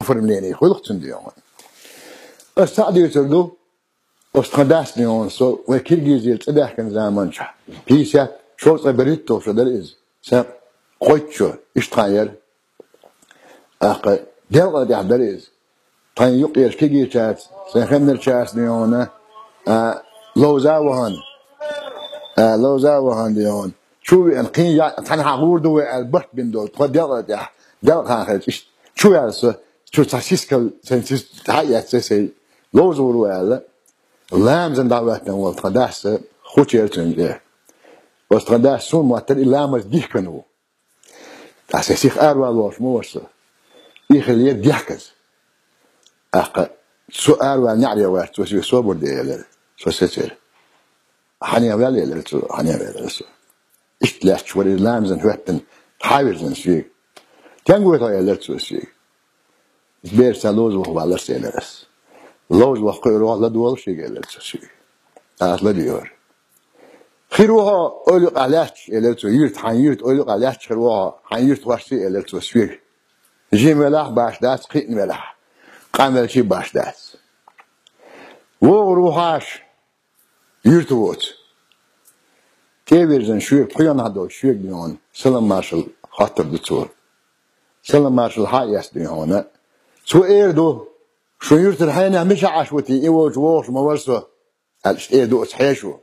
فرمليني خلقتن ديون السعد يتردو استخداس ديون سو وكيرجيزيل تدح كان زمان شح بيسات شو صبريتو شو دليز سا قوتشو اشتغير اق ديال دي دليز طين يقيش كيجي شات سنخمر شاس ديونه لوزاوهن لوزاوهن ديون شو القين تنها عوردو البحت بين دول ديال ديال خاخش شو يالس شو تحسيسكل سنتيس هاي سي لوزور ولا لام زن دعوتنا والتقداس خوتيرتن ده والتقداس سون معتل لامز ديكنو اساسيخ اروا موش يخلي ديحكز اق سؤال ونعري وقت وسي صبر دي سو سيتر حنيا ولا لا حنيا ولا اشتلاش شو لام زن هوتن حاوزن شي كانغو يا سي بير سالوز وهو سيلرس لوز وقيرو لا دول شي قال شي اصلا ديور خيروها اولو قلاش التو يرت حيرت اولو قلاش خيروها حيرت واشي التو سوي جي ملاح باش داس قيت ملاح قامل شي باش داس وروحاش يرتوت كيفيرزن شوي قيان هذول شوي ديون سلام مارشال خاطر دكتور سلام مارشال هايس ديون سو ايردو شو يرتر حينا مش عشوتي ايوه جوش ما ورسو ايه دو اتحيشو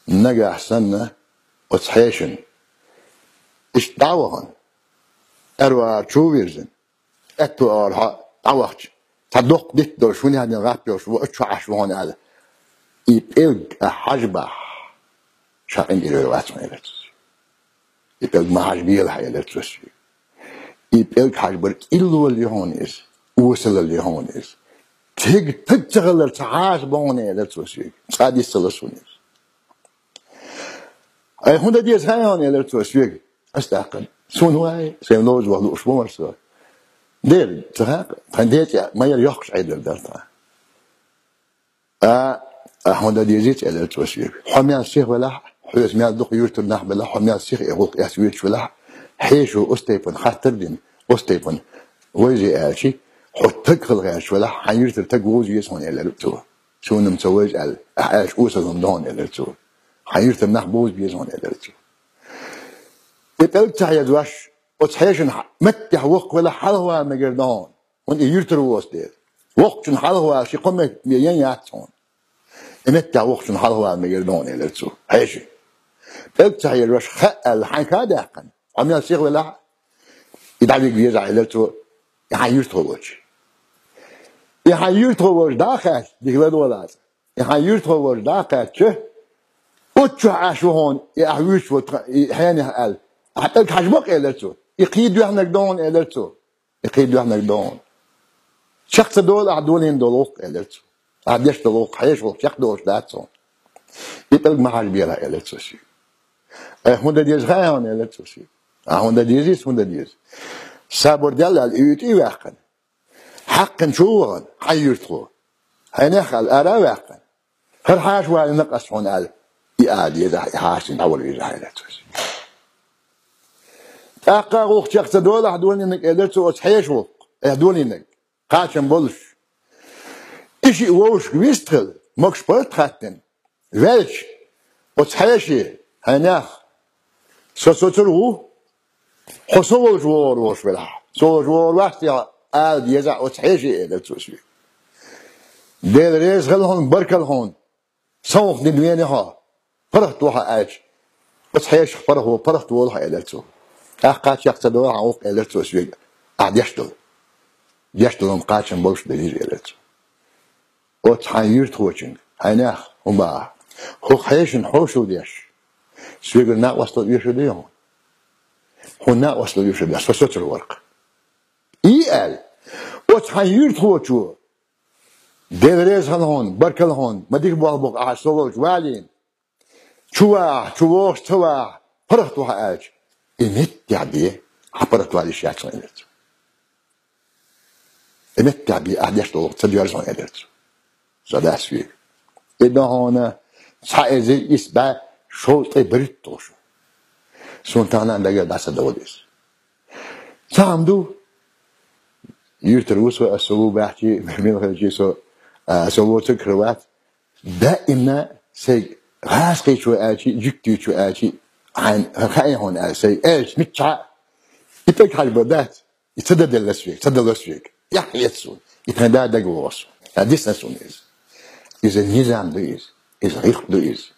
نجا احسننا اتحيشن ايش دعوهن اروا شو ويرزن اتو ارها دعوهش تدق ديت دو شوني هادي غابيوش واتشو عشوهن هذا يبقى حجبه شاقين ديرو واتما يلتس يبقى ما حجبيه الحياة يلتس يبقى حجبر إلو اللي هون إس وصل اللي هون إس تشغل التعاش بوني لتوسي صادي السلسوني أي هون دي زهايون لتوسي أستعقل سون هواي سيمنوز وهلو أشبو مرسل دير تهاق فنديت ما يريحش عيد الدرطة هون دي زيت لتوسي حميان الشيخ ولا حيث ميال دق يورتو النح بلا حميان الشيخ يغوق يسويش ولا حيشو أستيبن خاطر دين أستيبن ويجي آشي حتى خلقاش ولا حيرت تجوز يسون إلى التو شو نمسويج على أعيش أوصل دون إلى التو حيرت النحبوز بيسون إلى التو يتقلت يا دوش وتحيشن متح وق ولا حلوة مجردان وانت يرترو وستير وقت حلوة شي قمة ميان ياتون متح وقت حلوة مجردان إلى التو حيشي قلت يا دوش خال حكا دقن عم يصير ولا يدعي بيرجع إلى التو يحيرتوش يحيرتوش داخل ديكلاد ولا يحيرتوش داخل شو وتشو عاشوهون يحيرش وحين قال حتى حجبك إلتو يقيد يحنك دون إلتو يقيد يحنك دون شخص دول أعدولين دولوق إلتو أعديش دولوق حيش وشخص دولش داتون يطلق محل بيلا إلتو شي هون ديز غايون إلتو شي هون ديزيس هون ديز سابور ديال الإيوتي واقن حقا شوغن حيرتو هنخل أرا واقن هر حاش وعلى نقص هون قال يقال يزح يحاشن أول يزح إلتوش أقا روح شخص دول أحدون إنك إلتو أتحيش وق أحدون إنك قاشن بولش إشي ووش بيستخل مكش بلت خاتن ويلش أتحيشي هنخ سوترو حصول جوار وش بلا سو جوار وقت قال يزع وتحيشي إلتوش ديل ريز غلهن بركلهن صوخ ندوينها فرحت وها اج وتحيش فرحو فرحت وها إلتو أقات يقتدوا عوق إلتو سويق قاعد يشتغل قاتشن بولش دليل إلتو وتحيرت خوشن هناخ وما هو حيشن حوشو ديش سويق النا وصلوا يشو ديهم هنا وصلوا يشو ديش فسوتر الورق قال وتحيرت خوشو ديل ريز هون بركل هون ما ديك بوالبوك عصوش والين شواش فرحت وها اج إمت تعبيه حبرت والي شاكسون إلتو إمت تعبيه أحداش دولار تديارزون إلتو صداش فيه إذا هنا سائزي إسبا شوطي بريتوشو سونتانا عندك داسة دوليس سامدو يرتروسو أسوو بحكي من خلجيسو أسوو تكروات دائما سي غاسقي شو آتي جكتي شو آتي عن خاين هون آسي إيش متشع يتك هالبدات يتسدد اللسويك تسدد اللسويك يعني يتسون يتندى دقوص هذا سنسون is a nizam is a richt is